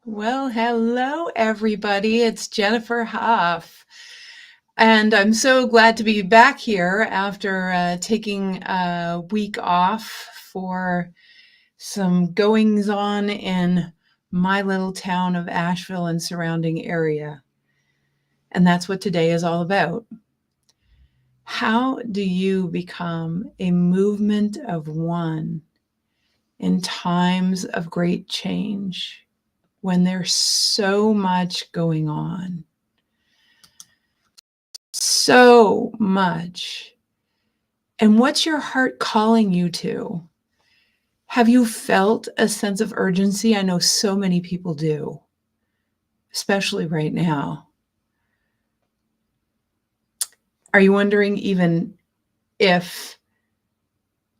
Well, hello, everybody. It's Jennifer Huff. And I'm so glad to be back here after taking a week off for some goings on in my little town of Asheville and surrounding area. And that's what today is all about. How do you become a movement of one in times of great change? When there's so much going on, so much. And what's your heart calling you to? Have you felt a sense of urgency? I know so many people do, especially right now. Are you wondering even if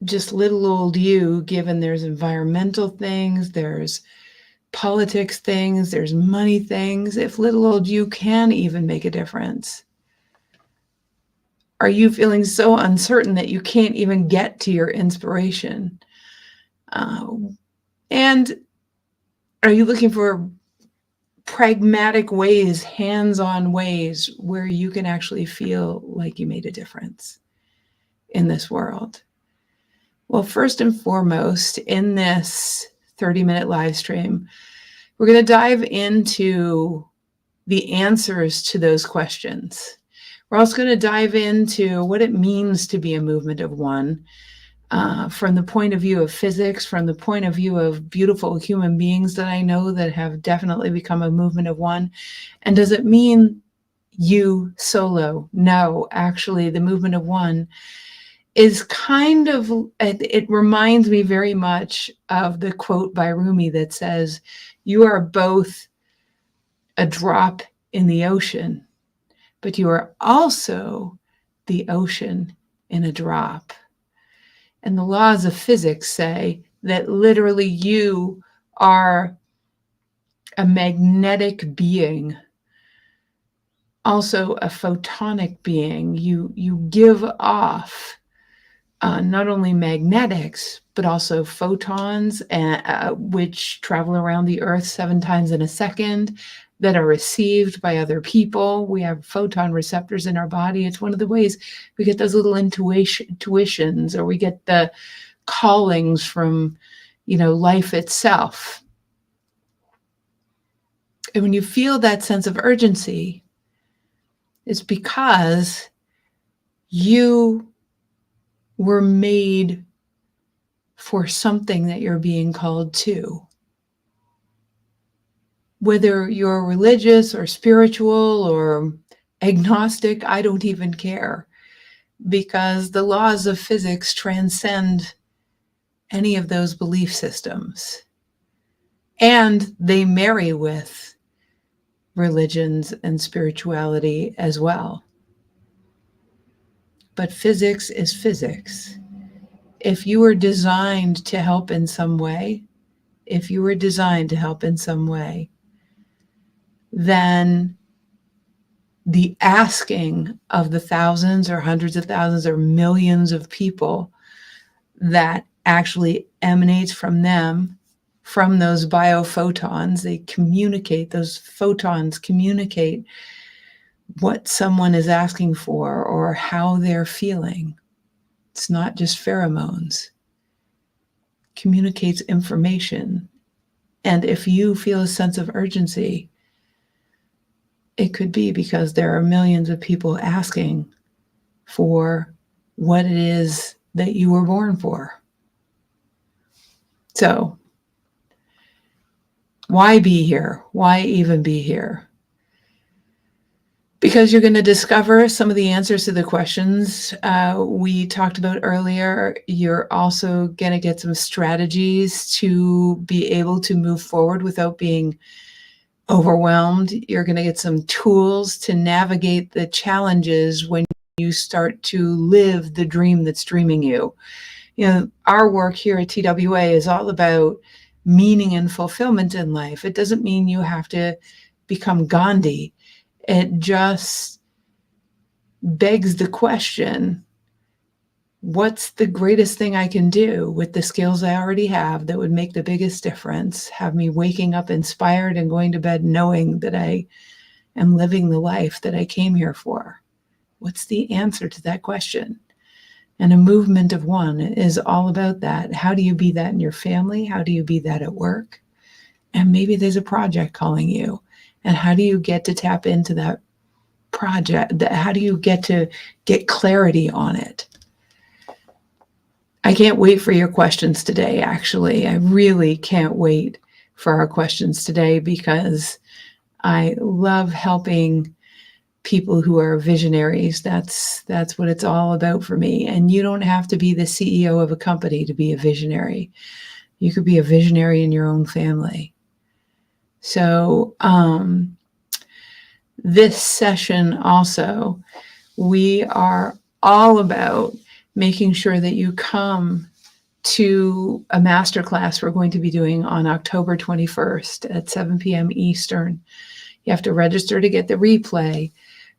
just little old you, given there's environmental things, there's politics things, there's money things, if little old you can even make a difference? Are you feeling so uncertain that you can't even get to your inspiration? And are you looking for pragmatic ways, hands-on ways where you can actually feel like you made a difference in this world? Well, first and foremost, in this 30-minute live stream, we're going to dive into the answers to those questions. We're also going to dive into what it means to be a movement of one from the point of view of physics, from the point of view of beautiful human beings that I know that have definitely become a movement of one. And does it mean you solo? No, actually, the movement of one is kind of, it reminds me very much of the quote by Rumi that says, you are both a drop in the ocean, but you are also the ocean in a drop. And the laws of physics say that literally you are a magnetic being, also a photonic being. You give off not only magnetics, but also photons, which travel around the Earth 7 times in a second, that are received by other people. We have photon receptors in our body. It's one of the ways we get those little intuitions, or we get the callings from, life itself. And when you feel that sense of urgency, it's because you were made for something that you're being called to. Whether you're religious or spiritual or agnostic, I don't even care, because the laws of physics transcend any of those belief systems. And they marry with religions and spirituality as well. But physics is physics. If you were designed to help in some way, then the asking of the thousands or hundreds of thousands or millions of people that actually emanates from them, from those biophotons, those photons communicate what someone is asking for or how they're feeling. It's not just pheromones. Communicates information. And if you feel a sense of urgency, it could be because there are millions of people asking for what it is that you were born for. So, why be here? Why even be here? Because you're going to discover some of the answers to the questions we talked about earlier. You're also going to get some strategies to be able to move forward without being overwhelmed. You're going to get some tools to navigate the challenges when you start to live the dream that's dreaming you. Our work here at TWA is all about meaning and fulfillment in life. It doesn't mean you have to become Gandhi. It just begs the question, what's the greatest thing I can do with the skills I already have that would make the biggest difference, have me waking up inspired and going to bed knowing that I am living the life that I came here for? What's the answer to that question? And a movement of one is all about that. How do you be that in your family? How do you be that at work? And maybe there's a project calling you. And how do you get to tap into that project? How do you get to get clarity on it? I can't wait for your questions today, actually. I really can't wait for our questions today, because I love helping people who are visionaries. That's what it's all about for me. And you don't have to be the CEO of a company to be a visionary. You could be a visionary in your own family. So this session also, we are all about making sure that you come to a masterclass we're going to be doing on October 21st at 7 p.m. Eastern. You have to register to get the replay,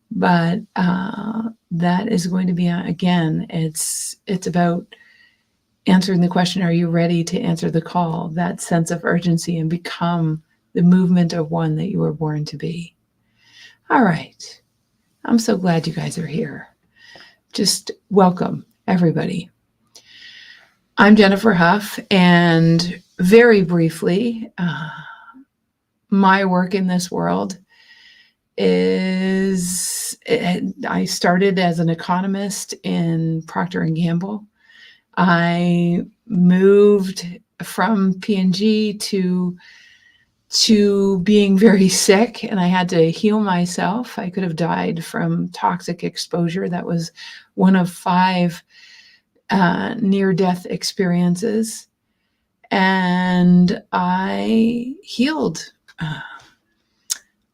but that is going to be, again, it's about answering the question, are you ready to answer the call? That sense of urgency and become the movement of one that you were born to be. All right. I'm so glad you guys are here. Just welcome, everybody. I'm Jennifer Huff, and very briefly, my work in this world is, I started as an economist in Procter & Gamble. I moved from P&G to being very sick, and I had to heal myself. I could have died from toxic exposure. That was one of 5 near-death experiences. And I healed.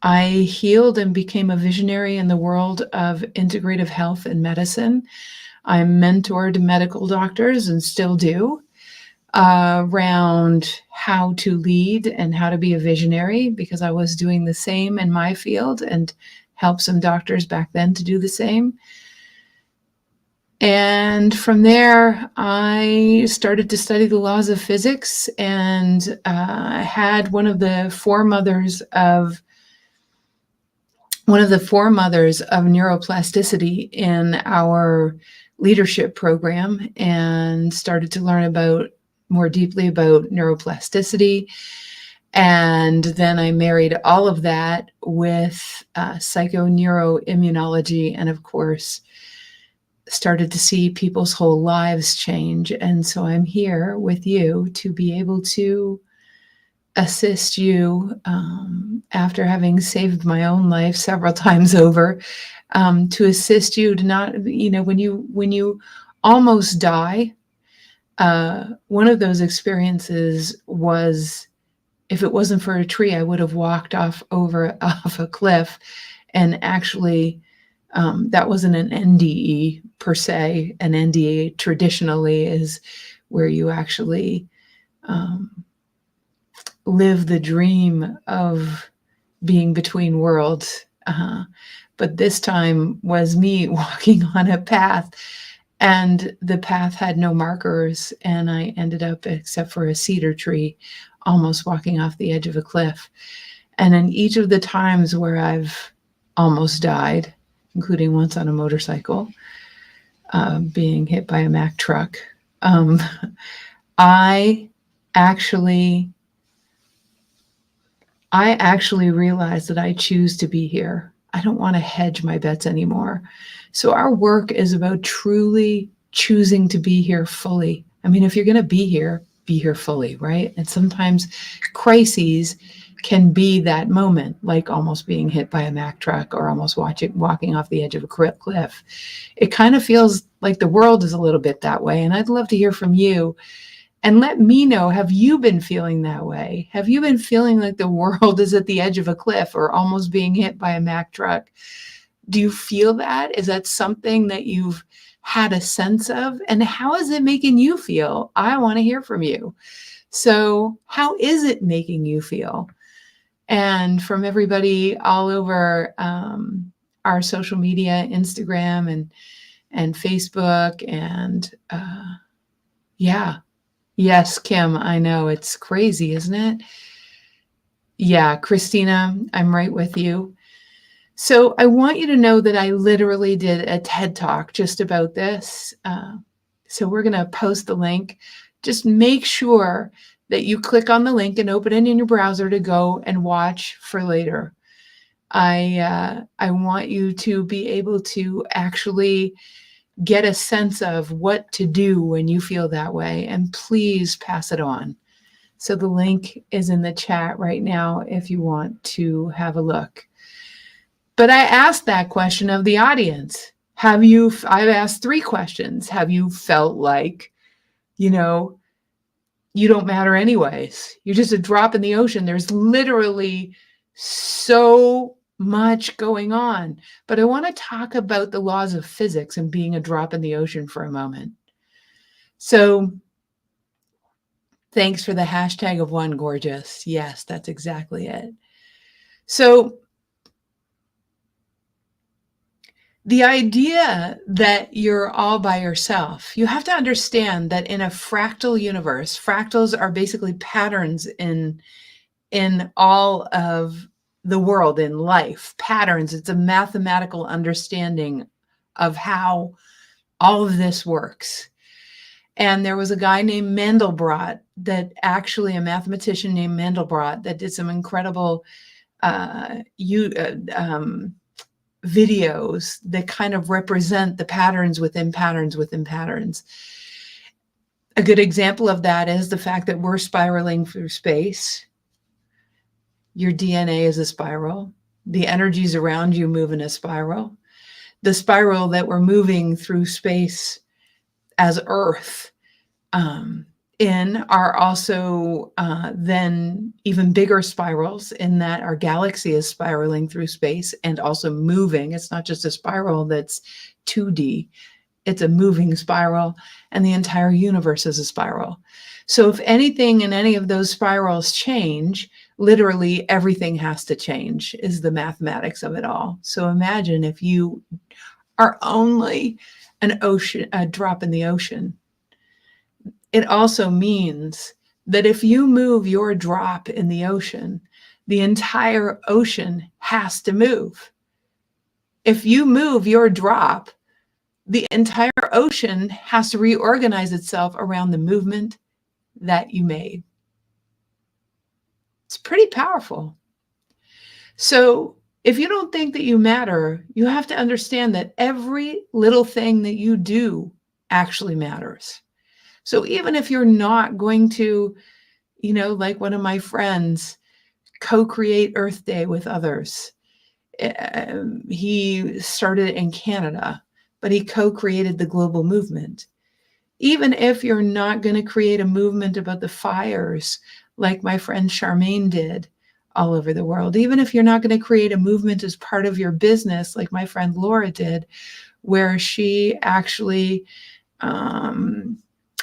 I healed and became a visionary in the world of integrative health and medicine. I mentored medical doctors, and still do, around how to lead and how to be a visionary, because I was doing the same in my field and helped some doctors back then to do the same. And from there, I started to study the laws of physics, and had one of the foremothers of neuroplasticity in our leadership program, and started to learn more deeply about neuroplasticity. And then I married all of that with psychoneuroimmunology, and of course, started to see people's whole lives change. And so I'm here with you to be able to assist you, after having saved my own life several times over, to assist you to not, when you almost die, one of those experiences was, if it wasn't for a tree, I would have walked off a cliff. And actually, that wasn't an NDE per se. An NDE traditionally is where you actually live the dream of being between worlds. But this time was me walking on a path, and the path had no markers, and I ended up, except for a cedar tree, almost walking off the edge of a cliff. And in each of the times where I've almost died, including once on a motorcycle, being hit by a Mack truck, I actually realized that I choose to be here. I don't want to hedge my bets anymore. So our work is about truly choosing to be here fully. I mean, if you're going to be here fully, right? And sometimes crises can be that moment, like almost being hit by a Mack truck, or almost walking off the edge of a cliff. It kind of feels like the world is a little bit that way. And I'd love to hear from you. And let me know, have you been feeling that way? Have you been feeling like the world is at the edge of a cliff, or almost being hit by a Mack truck? Do you feel that? Is that something that you've had a sense of? And how is it making you feel? I want to hear from you. So how is it making you feel? And from everybody all over our social media, Instagram and Facebook, and yeah, yes, Kim, I know it's crazy, isn't it? Yeah, Christina, I'm right with you. So I want you to know that I literally did a TED Talk just about this. So we're going to post the link. Just make sure that you click on the link and open it in your browser to go and watch for later. I want you to be able to actually get a sense of what to do when you feel that way, and please pass it on. So the link is in the chat right now if you want to have a look. But I asked that question of the audience. I've asked 3 questions. Have you felt like, you know, you don't matter anyways? You're just a drop in the ocean. There's literally so much going on. But I want to talk about the laws of physics and being a drop in the ocean for a moment. So thanks for the hashtag of one, gorgeous. Yes, that's exactly it. So the idea that you're all by yourself, you have to understand that in a fractal universe, fractals are basically patterns in all of the world, in life, patterns. It's a mathematical understanding of how all of this works. And there was a guy named Mandelbrot a mathematician named Mandelbrot, that did some incredible videos that kind of represent the patterns within patterns within patterns. A good example of that is the fact that we're spiraling through space. Your DNA is a spiral. The energies around you move in a spiral. The spiral that we're moving through space as Earth in are also then even bigger spirals, in that our galaxy is spiraling through space and also moving. It's not just a spiral that's 2D, it's a moving spiral, and the entire universe is a spiral. So if anything in any of those spirals change, literally everything has to change, is the mathematics of it all. So imagine if you are only a drop in the ocean. It also means that if you move your drop in the ocean, the entire ocean has to move. If you move your drop, the entire ocean has to reorganize itself around the movement that you made. It's pretty powerful. So if you don't think that you matter, you have to understand that every little thing that you do actually matters. So even if you're not going to, like one of my friends, co-create Earth Day with others. He started in Canada, but he co-created the global movement. Even if you're not going to create a movement about the fires like my friend Charmaine did all over the world, even if you're not going to create a movement as part of your business like my friend Laura did, where she actually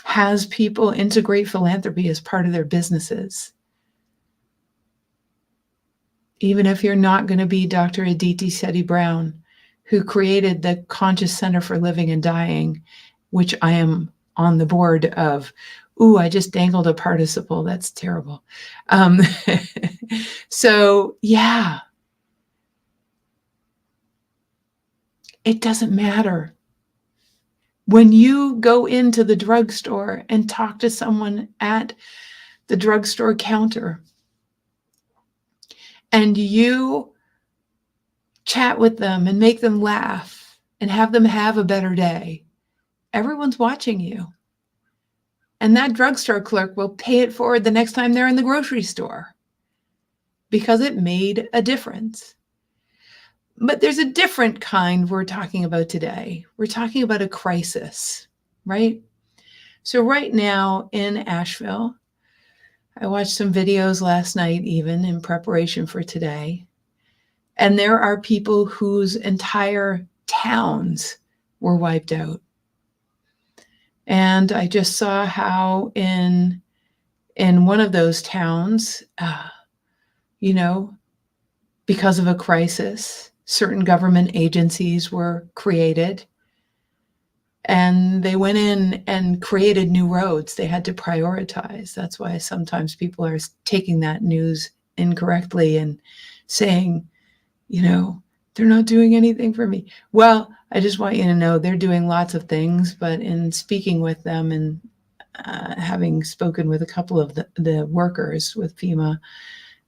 has people integrate philanthropy as part of their businesses. Even if you're not going to be Dr. Aditi Sethi Brown, who created the Conscious Center for Living and Dying, which I am on the board of. Ooh, I just dangled a participle. That's terrible. So, yeah, it doesn't matter. When you go into the drugstore and talk to someone at the drugstore counter, and you chat with them and make them laugh and have them have a better day, everyone's watching you. And that drugstore clerk will pay it forward the next time they're in the grocery store because it made a difference. But there's a different kind we're talking about today. We're talking about a crisis, right? So right now in Asheville, I watched some videos last night, even in preparation for today. And there are people whose entire towns were wiped out. And I just saw how in in one of those towns, you know, because of a crisis, certain government agencies were created, and they went in and created new roads. They had to prioritize. That's why sometimes people are taking that news incorrectly and saying, you know, they're not doing anything for me. Well, I just want you to know they're doing lots of things, but in speaking with them and having spoken with a couple of the workers with FEMA,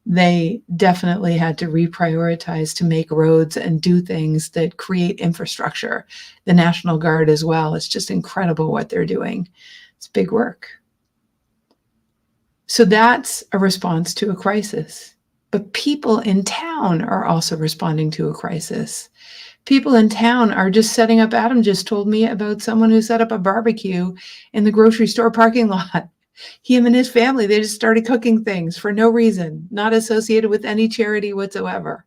they definitely had to reprioritize to make roads and do things that create infrastructure. The National Guard as well. It's just incredible what they're doing. It's big work. So that's a response to a crisis. But people in town are also responding to a crisis. People in town are just setting up. Adam just told me about someone who set up a barbecue in the grocery store parking lot. Him and his family, they just started cooking things for no reason, not associated with any charity whatsoever.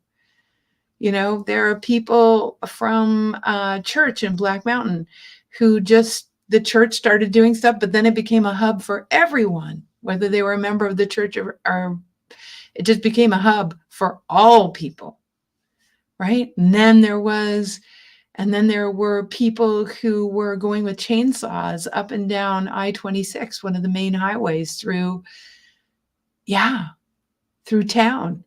You know, there are people from church in Black Mountain who just, the church started doing stuff, but then it became a hub for everyone, whether they were a member of the church or it just became a hub for all people, right? And then there were people who were going with chainsaws up and down I-26, one of the main highways through town.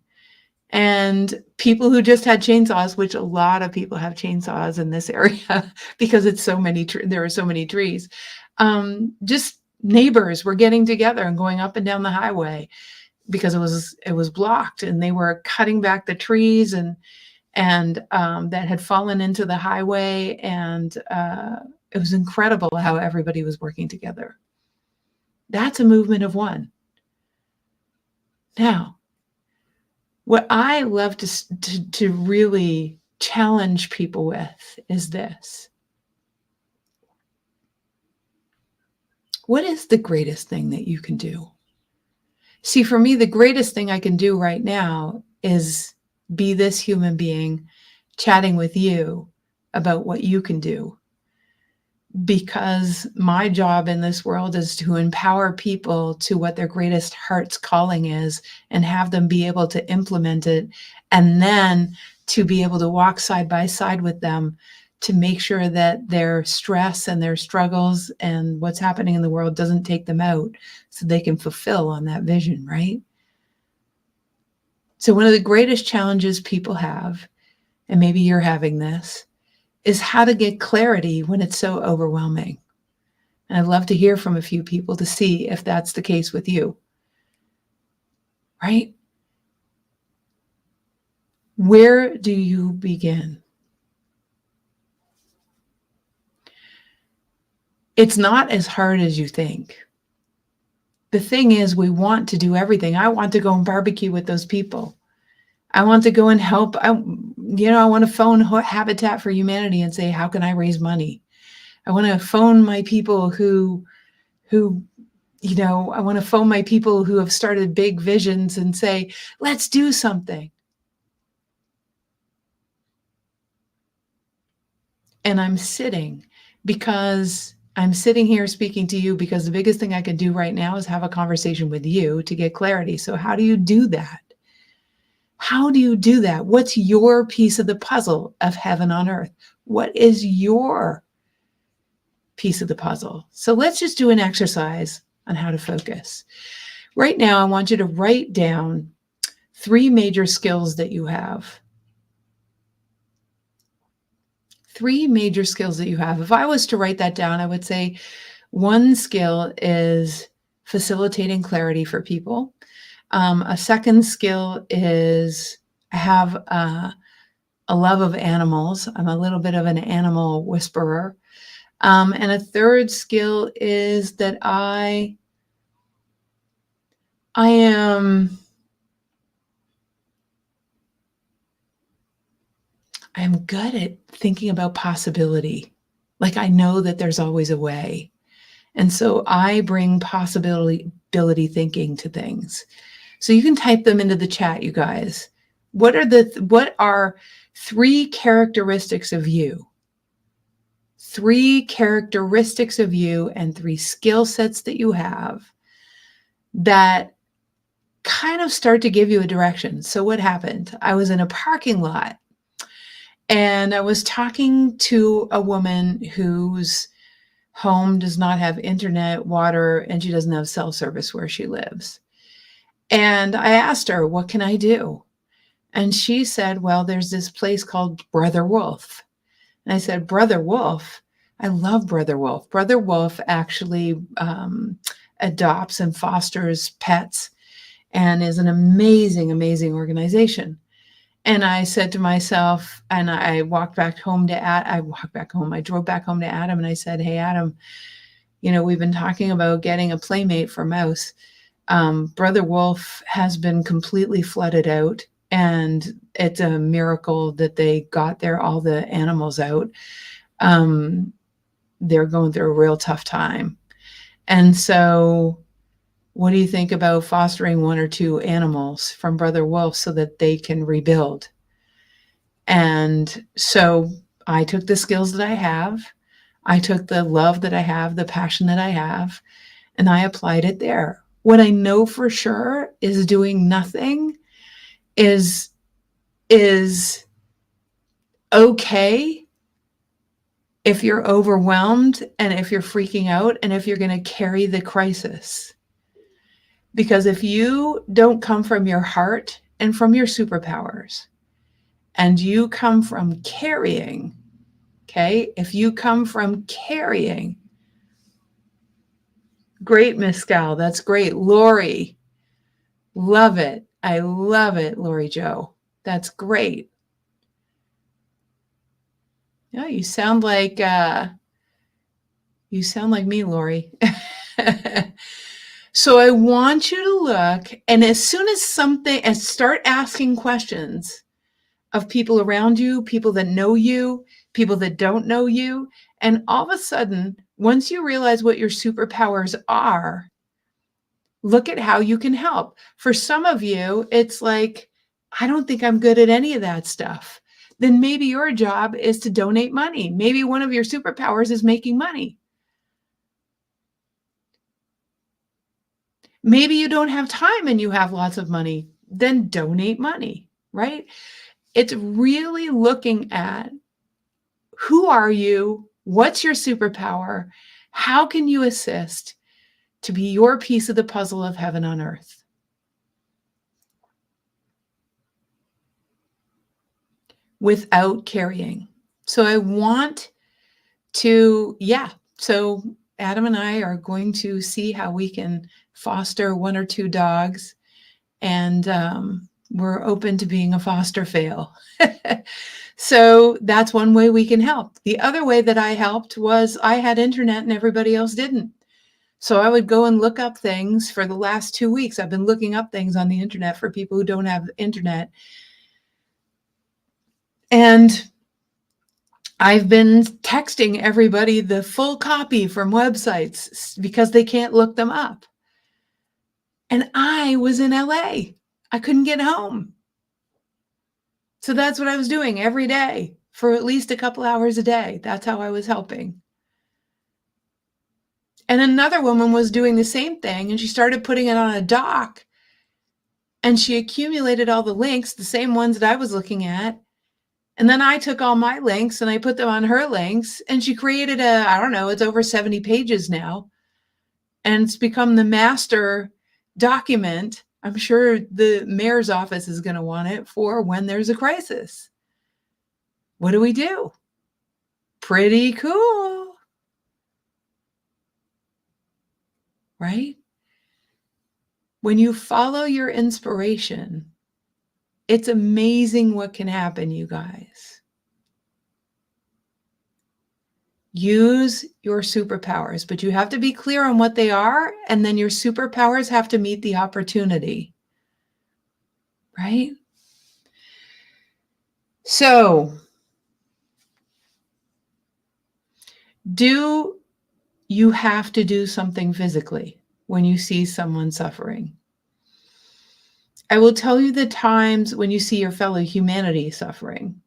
And people who just had chainsaws, which a lot of people have chainsaws in this area because it's there are so many trees. Just neighbors were getting together and going up and down the highway because it was blocked, and they were cutting back the trees and that had fallen into the highway. And it was incredible how everybody was working together. That's a movement of one. Now, what I love to really challenge people with is this. What is the greatest thing that you can do? See, for me, the greatest thing I can do right now is be this human being chatting with you about what you can do. Because my job in this world is to empower people to what their greatest heart's calling is and have them be able to implement it, and then to be able to walk side by side with them to make sure that their stress and their struggles and what's happening in the world doesn't take them out, so they can fulfill on that vision, right? So one of the greatest challenges people have, and maybe you're having this, is how to get clarity when it's so overwhelming. And I'd love to hear from a few people to see if that's the case with you, right? Where do you begin? It's not as hard as you think. The thing is, we want to do everything. I want to go and barbecue with those people. I want to go and help. I want to phone Habitat for Humanity and say, how can I raise money? I want to phone my people who I want to phone my people who have started big visions and say, let's do something. And I'm sitting here speaking to you because the biggest thing I can do right now is have a conversation with you to get clarity. So how do you do that? How do you do that? What's your piece of the puzzle of heaven on earth? What is your piece of the puzzle? So let's just do an exercise on how to focus. Right now, I want you to write down 3 major skills that you have. 3 major skills that you have. If I was to write that down, I would say one skill is facilitating clarity for people. A second skill is I have a love of animals. I'm a little bit of an animal whisperer. And a third skill is that I am good at thinking about possibility. Like, I know that there's always a way. And so I bring possibility thinking to things. So you can type them into the chat, you guys. What are 3 characteristics of you? 3 characteristics of you and 3 skill sets that you have that kind of start to give you a direction. So what happened? I was in a parking lot and I was talking to a woman whose home does not have internet, water, and she doesn't have cell service where she lives. And I asked her, what can I do? And she said, well, there's this place called Brother Wolf. And I said, Brother Wolf? I love Brother Wolf. Brother Wolf actually adopts and fosters pets and is an amazing, amazing organization. And I said to myself, and I walked back home to I drove back home to Adam and I said, hey, Adam, we've been talking about getting a playmate for Mouse. Brother Wolf has been completely flooded out, and it's a miracle that they got all the animals out. They're going through a real tough time. And so what do you think about fostering 1 or 2 animals from Brother Wolf so that they can rebuild? And so I took the skills that I have, I took the love that I have, the passion that I have, and I applied it there. What I know for sure is doing nothing is okay if you're overwhelmed and if you're freaking out and if you're going to carry the crisis. Because if you don't come from your heart and from your superpowers, and you come from carrying, okay? If you come from carrying, great, Miss Gal, that's great. Lori, love it. I love it, Lori Joe. That's great. Yeah, you sound like me, Lori. So I want you to look, and as soon as start asking questions of people around you, people that know you, people that don't know you, and all of a sudden, once you realize what your superpowers are, look at how you can help. For some of you, it's like, I don't think I'm good at any of that stuff. Then maybe your job is to donate money. Maybe one of your superpowers is making money. Maybe you don't have time and you have lots of money. Then donate money, right? It's really looking at who are you? What's your superpower? How can you assist to be your piece of the puzzle of heaven on earth? Without carrying. So I want to, so Adam and I are going to see how we can foster 1 or 2 dogs, and we're open to being a foster fail. So that's one way we can help. The other way that I helped was I had internet and everybody else didn't. So I would go and look up things. For the last 2 weeks, I've been looking up things on the internet for people who don't have internet. And I've been texting everybody the full copy from websites because they can't look them up. And I was in LA. I couldn't get home. So that's what I was doing every day for at least a couple hours a day. That's how I was helping. And another woman was doing the same thing, and she started putting it on a doc, and she accumulated all the links, the same ones that I was looking at. And then I took all my links and I put them on her links, and she created I don't know, it's over 70 pages now. And it's become the master document. I'm sure the mayor's office is going to want it for when there's a crisis. What do we do? Pretty cool, right? When you follow your inspiration, it's amazing what can happen, you guys. Use your superpowers, but you have to be clear on what they are, and then your superpowers have to meet the opportunity, right? So, do you have to do something physically when you see someone suffering? I will tell you the times when you see your fellow humanity suffering.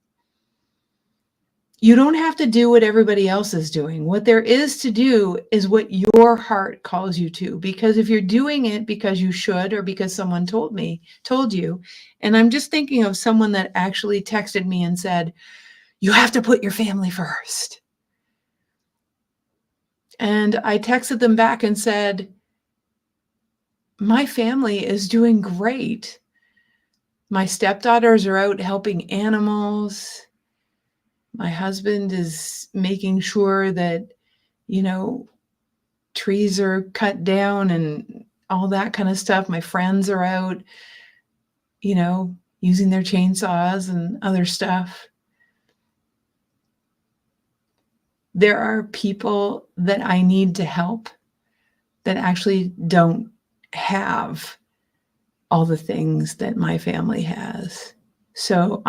You don't have to do what everybody else is doing. What there is to do is what your heart calls you to. Because if you're doing it because you should or because someone told you, and I'm just thinking of someone that actually texted me and said, you have to put your family first. And I texted them back and said, my family is doing great. My stepdaughters are out helping animals. My husband is making sure that, trees are cut down and all that kind of stuff. My friends are out, using their chainsaws and other stuff. There are people that I need to help that actually don't have all the things that my family has. So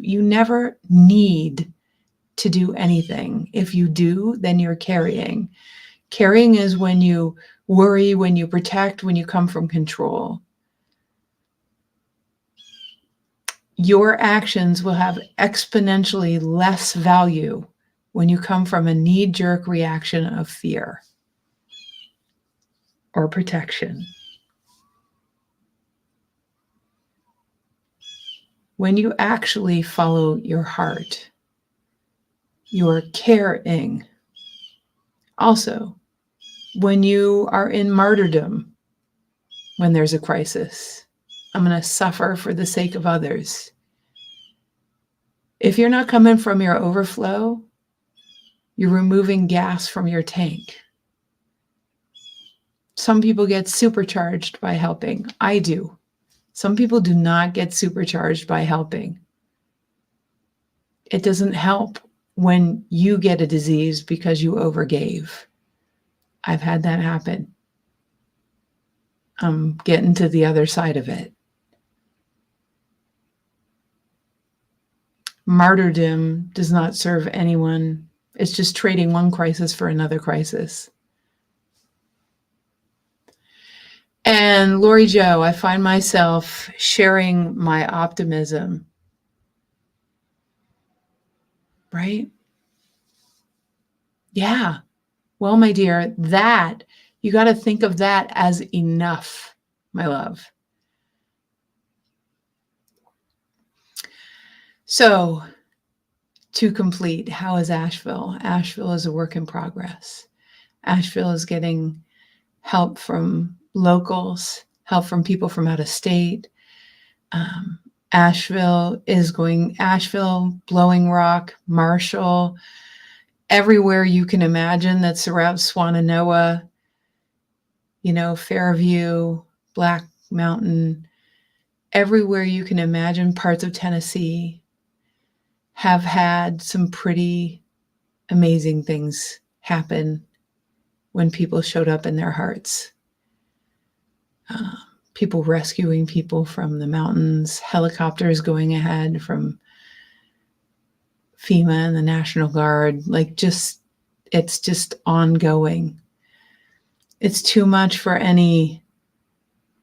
you never need to do anything. If you do, then you're carrying. Carrying is when you worry, when you protect, when you come from control. Your actions will have exponentially less value when you come from a knee-jerk reaction of fear or protection. When you actually follow your heart, you're caring. Also, when you are in martyrdom, when there's a crisis, I'm going to suffer for the sake of others. If you're not coming from your overflow, you're removing gas from your tank. Some people get supercharged by helping. I do. Some people do not get supercharged by helping. It doesn't help when you get a disease because you overgave. I've had that happen. I'm getting to the other side of it. Martyrdom does not serve anyone. It's just trading one crisis for another crisis. And Lori Jo, I find myself sharing my optimism. Right? Yeah. Well, my dear, you got to think of that as enough, my love. So, to complete, how is Asheville? Asheville is a work in progress. Asheville is getting help from locals, help from people from out of state. Asheville, Blowing Rock, Marshall, everywhere you can imagine that surrounds Swannanoa, Fairview, Black Mountain, everywhere you can imagine, parts of Tennessee have had some pretty amazing things happen when people showed up in their hearts. People rescuing people from the mountains, helicopters going ahead from FEMA and the National Guard, it's just ongoing. It's too much for any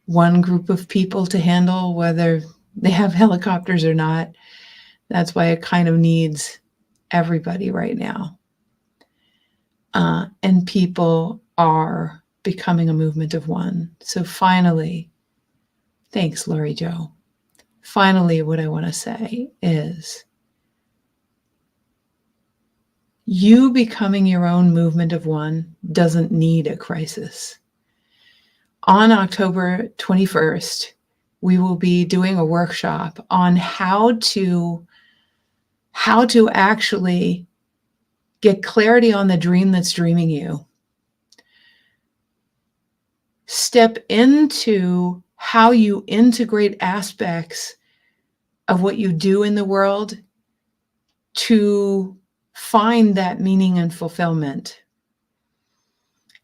one group of people to handle, whether they have helicopters or not. That's why it kind of needs everybody right now. And people are becoming a movement of one. So finally, thanks, Lori Jo. Finally, what I want to say is you becoming your own movement of one doesn't need a crisis. On October 21st, we will be doing a workshop on how to actually get clarity on the dream that's dreaming you. Step into how you integrate aspects of what you do in the world to find that meaning and fulfillment.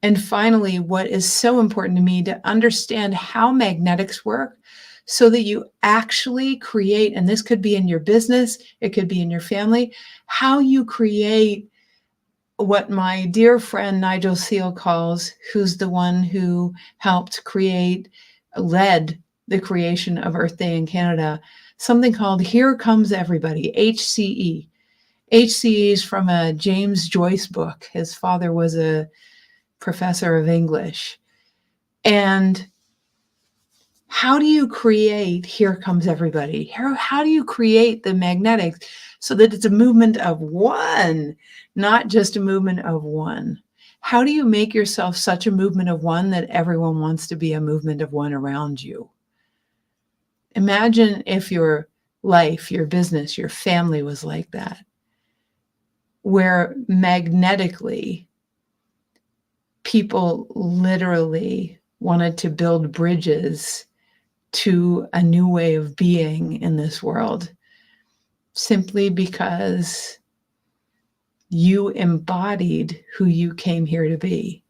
And finally, what is so important to me, to understand how magnetics work so that you actually create, and this could be in your business, it could be in your family, how you create what my dear friend Nigel Seal calls, who's the one who led the creation of Earth Day in Canada, something called Here Comes Everybody, HCE. HCE is from a James Joyce book. His father was a professor of English. And how do you create Here Comes Everybody? How do you create the magnetics so that it's a movement of one, not just a movement of one? How do you make yourself such a movement of one that everyone wants to be a movement of one around you? Imagine if your life, your business, your family was like that, where magnetically people literally wanted to build bridges to a new way of being in this world, simply because you embodied who you came here to be.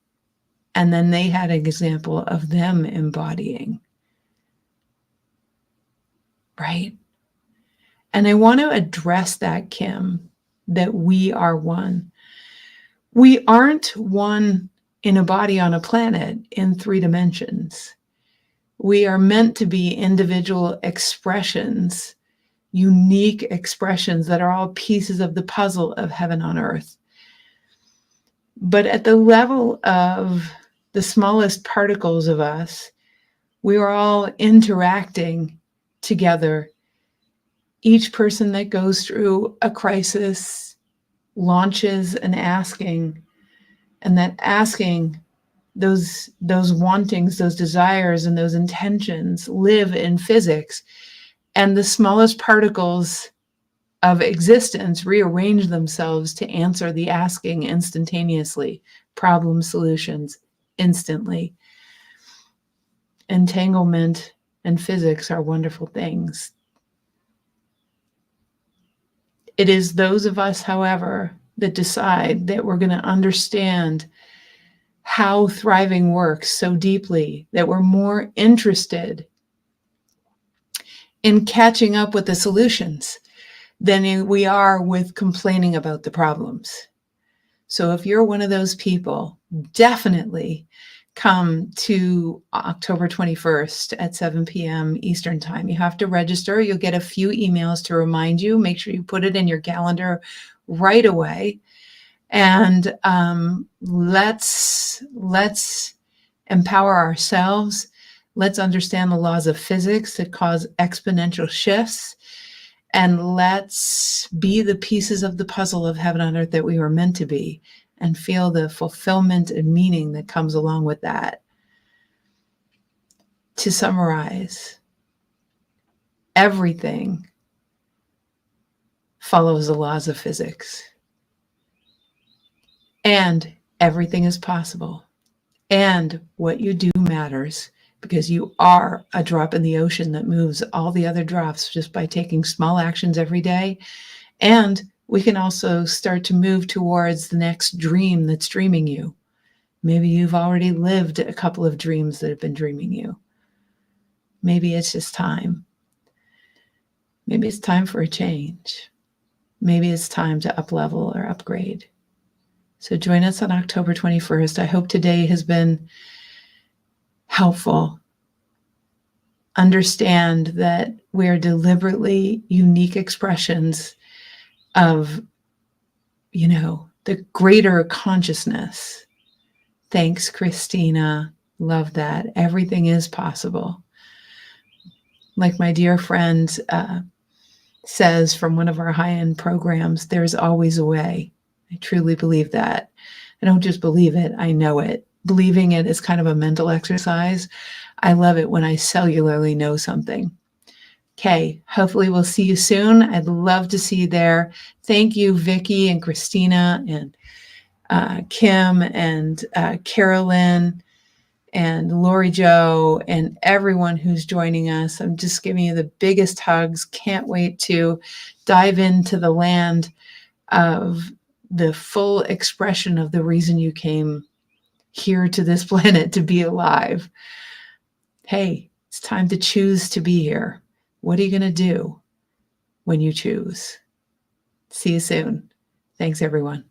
And then they had an example of them embodying. Right? And I want to address that, Kim, that we are one. We aren't one in a body on a planet in 3 dimensions. We are meant to be individual expressions, unique expressions that are all pieces of the puzzle of heaven on earth. But at the level of the smallest particles of us, we are all interacting together. Each person that goes through a crisis launches an asking, and that asking, those wantings, those desires, and those intentions live in physics. And the smallest particles of existence rearrange themselves to answer the asking instantaneously. Problem solutions instantly. Entanglement and physics are wonderful things. It is those of us, however, that decide that we're going to understand how thriving works so deeply that we're more interested in catching up with the solutions than we are with complaining about the problems. So if you're one of those people, definitely come to October 21st at 7 p.m. Eastern Time. You have to register. You'll get a few emails to remind you. Make sure you put it in your calendar right away. And let's empower ourselves. Let's understand the laws of physics that cause exponential shifts. And let's be the pieces of the puzzle of heaven on earth that we were meant to be, and feel the fulfillment and meaning that comes along with that. To summarize, everything follows the laws of physics. And everything is possible. And what you do matters, because you are a drop in the ocean that moves all the other drops just by taking small actions every day. And we can also start to move towards the next dream that's dreaming you. Maybe you've already lived a couple of dreams that have been dreaming you. Maybe it's just time. Maybe it's time for a change. Maybe it's time to up-level or upgrade. So join us on October 21st. I hope today has been helpful. Understand that we're deliberately unique expressions of, the greater consciousness. Thanks, Christina. Love that. Everything is possible. Like my dear friend says from one of our high-end programs, there's always a way. I truly believe that. I don't just believe it, I know it. Believing it is kind of a mental exercise. I love it when I cellularly know something. Okay, hopefully we'll see you soon. I'd love to see you there. Thank you, Vicki and Christina and Kim and Carolyn and Lori Jo and everyone who's joining us. I'm just giving you the biggest hugs. Can't wait to dive into the land of the full expression of the reason you came here to this planet to be alive. Hey, it's time to choose to be here. What are you going to do when you choose? See you soon. Thanks, everyone.